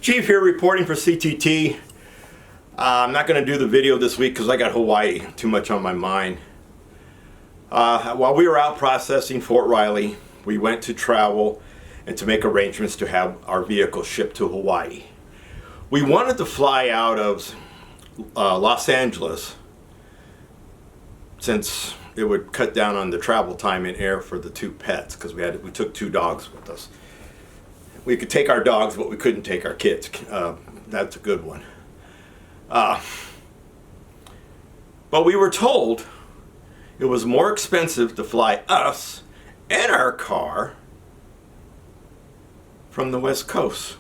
Chief here reporting for CTT. I'm not going to do the video this week because I got Hawaii too much on my mind. While we were out processing Fort Riley, we went to travel and to make arrangements to have our vehicle shipped to Hawaii. We wanted to fly out of Los Angeles since it would cut down on the travel time in air for the two pets, because we took two dogs with us. We could take our dogs, but we couldn't take our kids. That's a good one. But we were told it was more expensive to fly us and our car from the West Coast.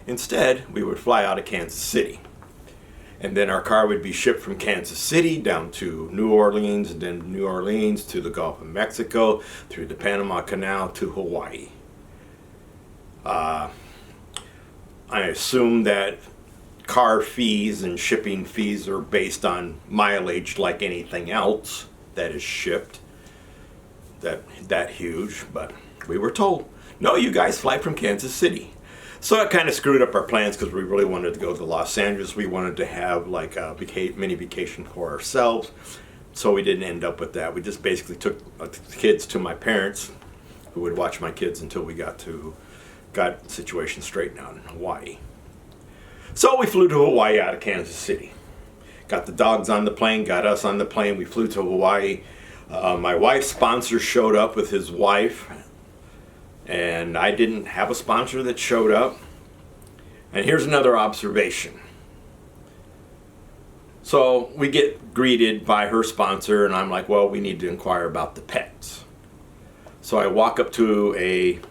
Instead, we would fly out of Kansas City. And then our car would be shipped from Kansas City down to New Orleans, and then New Orleans to the Gulf of Mexico, through the Panama Canal to Hawaii. I assume that car fees and shipping fees are based on mileage like anything else that is shipped. That huge, but we were told, no, you guys fly from Kansas City. So it kind of screwed up our plans because we really wanted to go to Los Angeles. We wanted to have like a mini vacation for ourselves. So we didn't end up with that. We just basically took the kids to my parents, who would watch my kids until we got the situation straightened out in Hawaii. So we flew to Hawaii out of Kansas City. Got the dogs on the plane, got us on the plane. We flew to Hawaii. My wife's sponsor showed up with his wife, and I didn't have a sponsor that showed up. And here's another observation. So we get greeted by her sponsor, and I'm like, well, we need to inquire about the pets. So I walk up to a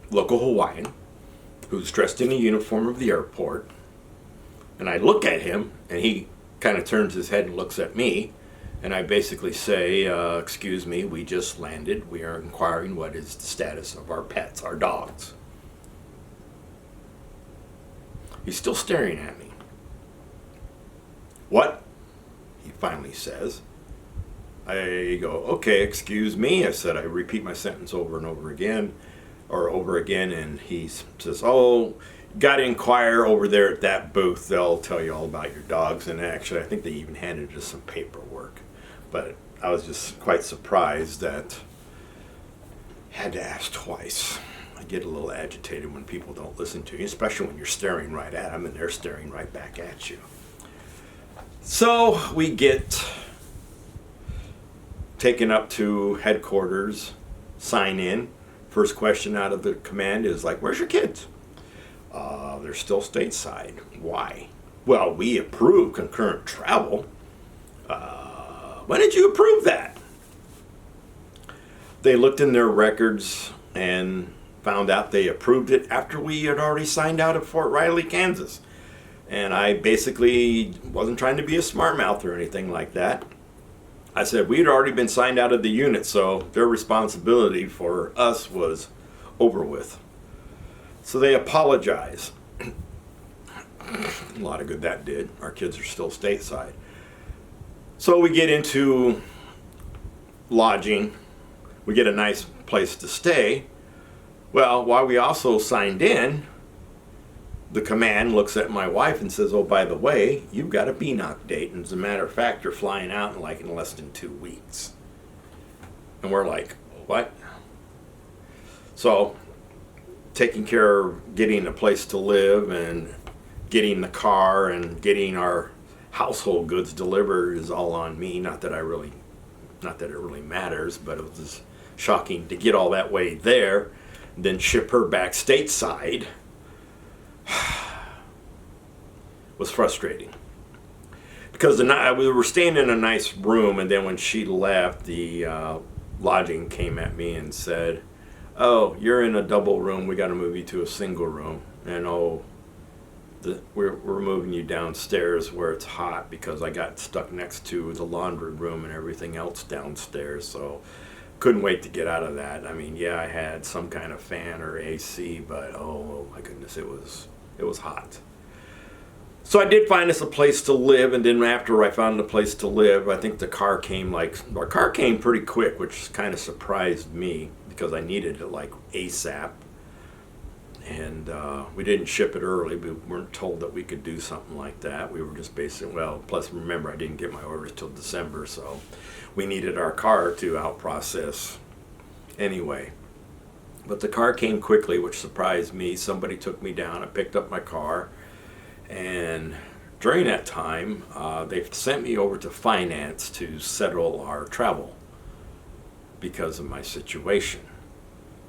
local Hawaiian who's dressed in a uniform of the airport, and I look at him, and he kind of turns his head and looks at me, and I basically say, excuse me, we just landed. We are inquiring what is the status of our pets, our dogs. He's still staring at me. What? He finally says. I go, okay, excuse me. I said, I repeat my sentence over and over again, and he says, oh, got to inquire over there at that booth. They'll tell you all about your dogs. And actually, I think they even handed us some paperwork. But I was just quite surprised that I had to ask twice. I get a little agitated when people don't listen to you, especially when you're staring right at them and they're staring right back at you. So we get taken up to headquarters, sign in. First question out of the command is like, where's your kids? They're still stateside. Why? Well, we approve concurrent travel. When did you approve that? They looked in their records and found out they approved it after we had already signed out of Fort Riley, Kansas. And I basically wasn't trying to be a smart mouth or anything like that. I said we'd already been signed out of the unit, so their responsibility for us was over with. So they apologized. A lot of good that did. Our kids are still stateside. So we get into lodging. We get a nice place to stay. Well, while we also signed in, the command looks at my wife and says, oh, by the way, you've got a BNCOC date. And as a matter of fact, you're flying out in less than 2 weeks. And we're like, what? So taking care of getting a place to live and getting the car and getting our household goods delivered is all on me. Not that it really matters, but it was just shocking to get all that way there, then ship her back stateside. Was frustrating because we were staying in a nice room, and then when she left, the lodging came at me and said, oh, you're in a double room, we got to move you to a single room, and we're moving you downstairs where it's hot because I got stuck next to the laundry room and everything else downstairs, so couldn't wait to get out of that. I mean, yeah, I had some kind of fan or AC, but oh my goodness, it was hot. So I did find us a place to live, and then after I found a place to live, I think our car came pretty quick, which kind of surprised me because I needed it like ASAP. And we didn't ship it early. We weren't told that we could do something like that. We were just basically, well, plus remember, I didn't get my orders till December, so we needed our car to out-process anyway. But the car came quickly, which surprised me. Somebody took me down. I picked up my car, and during that time, they sent me over to finance to settle our travel because of my situation.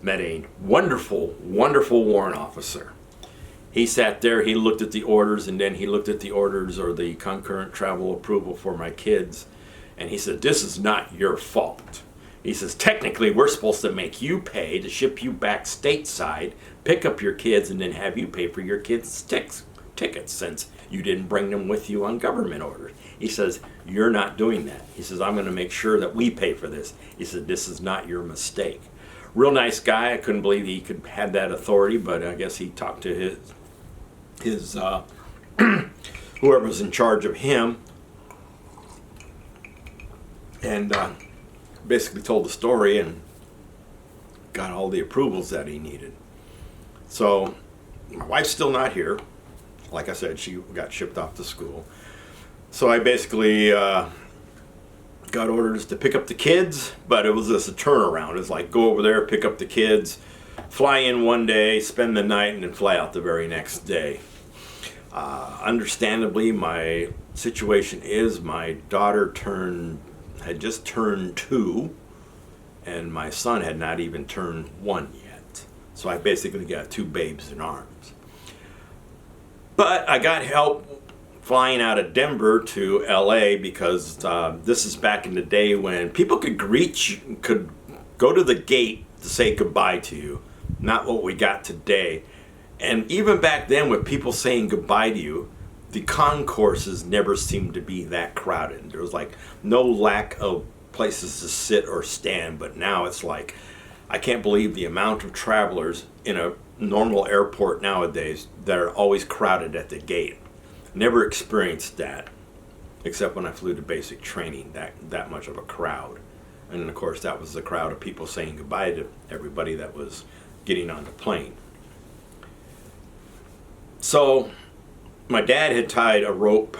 Met a wonderful, wonderful warrant officer. He sat there, he looked at the orders, and then he looked at the orders or the concurrent travel approval for my kids, and he said, "This is not your fault." He says, "Technically, we're supposed to make you pay to ship you back stateside, pick up your kids, and then have you pay for your kids' tickets since you didn't bring them with you on government orders." He says, "You're not doing that." He says, "I'm going to make sure that we pay for this." He said, "This is not your mistake." Real nice guy. I couldn't believe he could have that authority, but I guess he talked to his whoever was in charge of him, and basically told the story and got all the approvals that he needed. So my wife's still not here. Like I said, she got shipped off to school. So I basically got orders to pick up the kids, but it was just a turnaround. It's like go over there, pick up the kids, fly in one day, spend the night, and then fly out the very next day. Understandably, my situation is my daughter had just turned 2, and my son had not even turned 1 yet. So I basically got 2 babes in arms. But I got help flying out of Denver to LA because this is back in the day when people could could go to the gate to say goodbye to you. Not what we got today. And even back then with people saying goodbye to you, the concourses never seemed to be that crowded. There was like no lack of places to sit or stand, but now it's like, I can't believe the amount of travelers in a normal airport nowadays that are always crowded at the gate. Never experienced that, except when I flew to basic training, that much of a crowd. And of course that was the crowd of people saying goodbye to everybody that was getting on the plane. So my dad had tied a rope,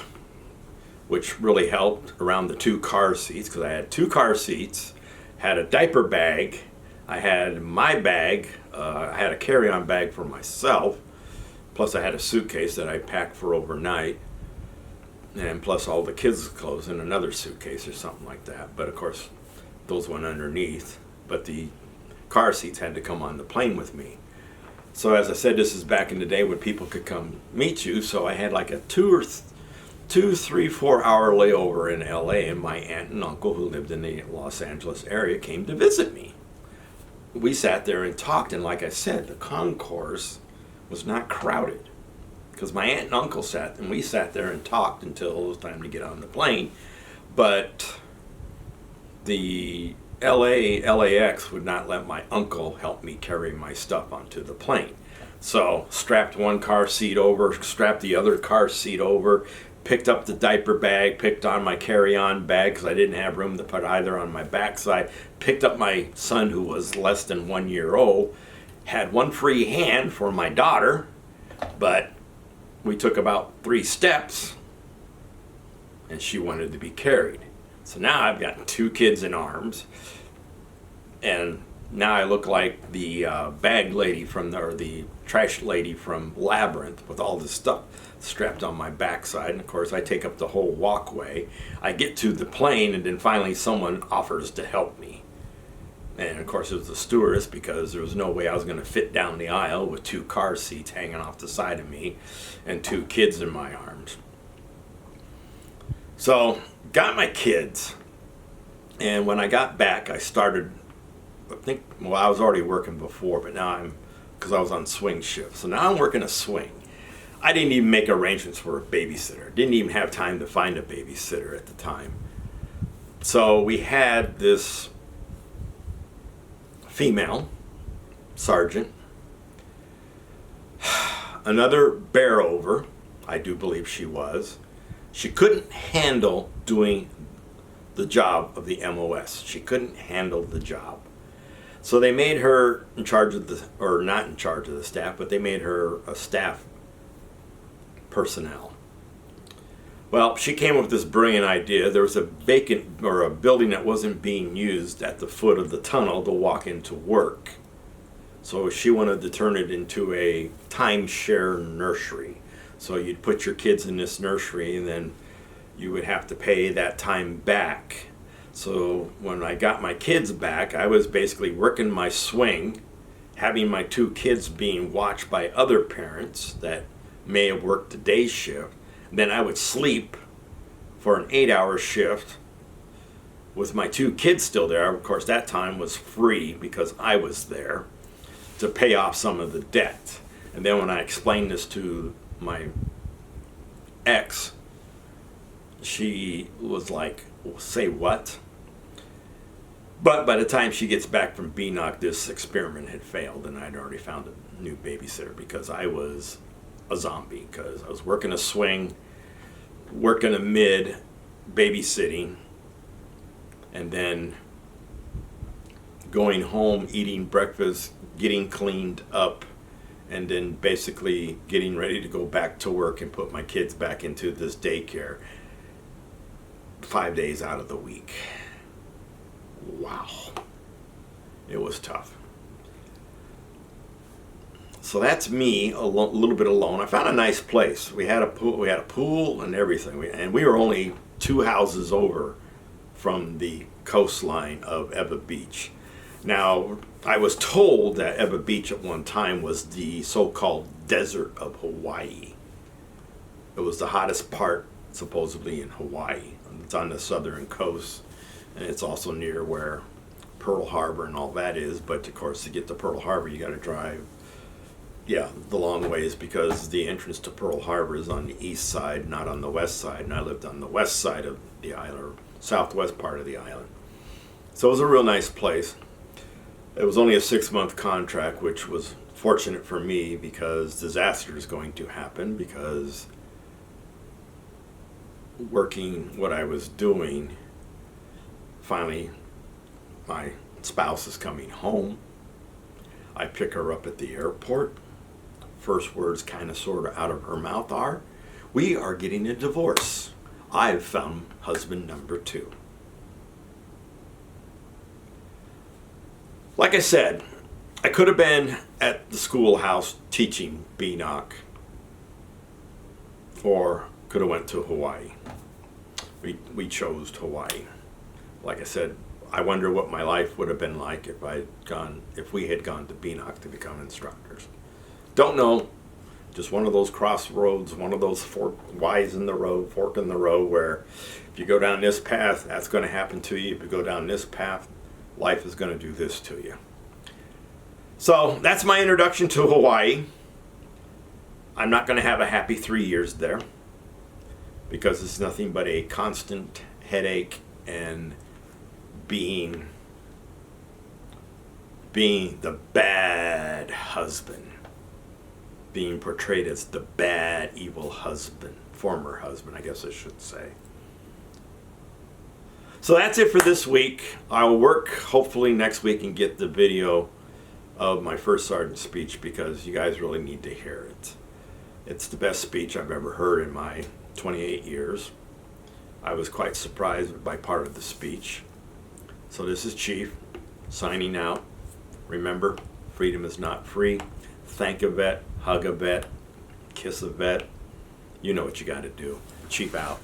which really helped, around the 2 car seats, because I had 2 car seats, had a diaper bag, I had my bag, I had a carry-on bag for myself, plus I had a suitcase that I packed for overnight, and plus all the kids' clothes in another suitcase or something like that. But of course, those went underneath, but the car seats had to come on the plane with me. So as I said, this is back in the day when people could come meet you, so I had like a 2, 3, 4 hour layover in LA, and my aunt and uncle who lived in the Los Angeles area came to visit me. We sat there and talked, and like I said, the concourse was not crowded because my aunt and uncle sat, and we sat there and talked until it was time to get on the plane. But the LAX would not let my uncle help me carry my stuff onto the plane. So strapped one car seat over, strapped the other car seat over, picked up the diaper bag, picked on my carry-on bag because I didn't have room to put either on my backside, picked up my son who was less than 1 year old, had one free hand for my daughter, but we took about 3 steps and she wanted to be carried. So now I've got 2 kids in arms, and now I look like the bag lady or the trash lady from Labyrinth with all this stuff strapped on my backside. And of course I take up the whole walkway. I get to the plane, and then finally someone offers to help me. And of course it was the stewardess, because there was no way I was going to fit down the aisle with 2 car seats hanging off the side of me and 2 kids in my arms. So got my kids, and when I got back I started, I was already working before, but now because I was on swing shift, so now I'm working a swing. I didn't even make arrangements for a babysitter. Didn't even have time to find a babysitter at the time. So we had this female sergeant, another bear over, I do believe she was. She couldn't handle doing the job of the MOS. She couldn't handle the job. So they made her in charge of the, or not in charge of the staff, but they made her a staff personnel. Well, she came up with this brilliant idea. There was a vacant, or a building that wasn't being used at the foot of the tunnel to walk into work. So she wanted to turn it into a timeshare nursery. So you'd put your kids in this nursery and then you would have to pay that time back. So when I got my kids back, I was basically working my swing, having my 2 kids being watched by other parents that may have worked the day shift. Then I would sleep for an 8-hour shift with my 2 kids still there. Of course, that time was free because I was there to pay off some of the debt. And then when I explained this to my ex, she was like, say what? But by the time she gets back from BNCOC, this experiment had failed, and I'd already found a new babysitter because I was a zombie, because I was working a swing, working a mid, babysitting, and then going home, eating breakfast, getting cleaned up, and then basically getting ready to go back to work and put my kids back into this daycare 5 days out of the week. Wow. It was tough. So that's me a little bit alone. I found a nice place. We had a pool and everything. And we were only 2 houses over from the coastline of Eva Beach. Now, I was told that Eva Beach at one time was the so-called desert of Hawaii. It was the hottest part, supposedly, in Hawaii. It's on the southern coast, and it's also near where Pearl Harbor and all that is. But, of course, to get to Pearl Harbor, you got to drive, the long ways, because the entrance to Pearl Harbor is on the east side, not on the west side. And I lived on the west side of the island, or southwest part of the island. So it was a real nice place. It was only a 6-month contract, which was fortunate for me because disaster is going to happen, because working what I was doing, finally my spouse is coming home. I pick her up at the airport. First words kind of sort of out of her mouth are, "We are getting a divorce. I've found husband number 2. Like I said, I could have been at the schoolhouse teaching BNCOC, or could have went to Hawaii. We chose Hawaii. Like I said, I wonder what my life would have been like if we had gone to BNCOC to become instructors. Don't know. Just one of those crossroads, one of those fork in the road, where if you go down this path, that's going to happen to you. If you go down this path, life is going to do this to you. So that's my introduction to Hawaii. I'm not going to have a happy 3 years there, because it's nothing but a constant headache and being the bad husband, being portrayed as the bad, evil husband, former husband, I guess I should say. So that's it for this week. I'll work hopefully next week and get the video of my first sergeant speech, because you guys really need to hear it. It's the best speech I've ever heard in my 28 years. I was quite surprised by part of the speech. So this is Chief, signing out. Remember, freedom is not free. Thank a vet, hug a vet, kiss a vet. You know what you got to do. Chief out.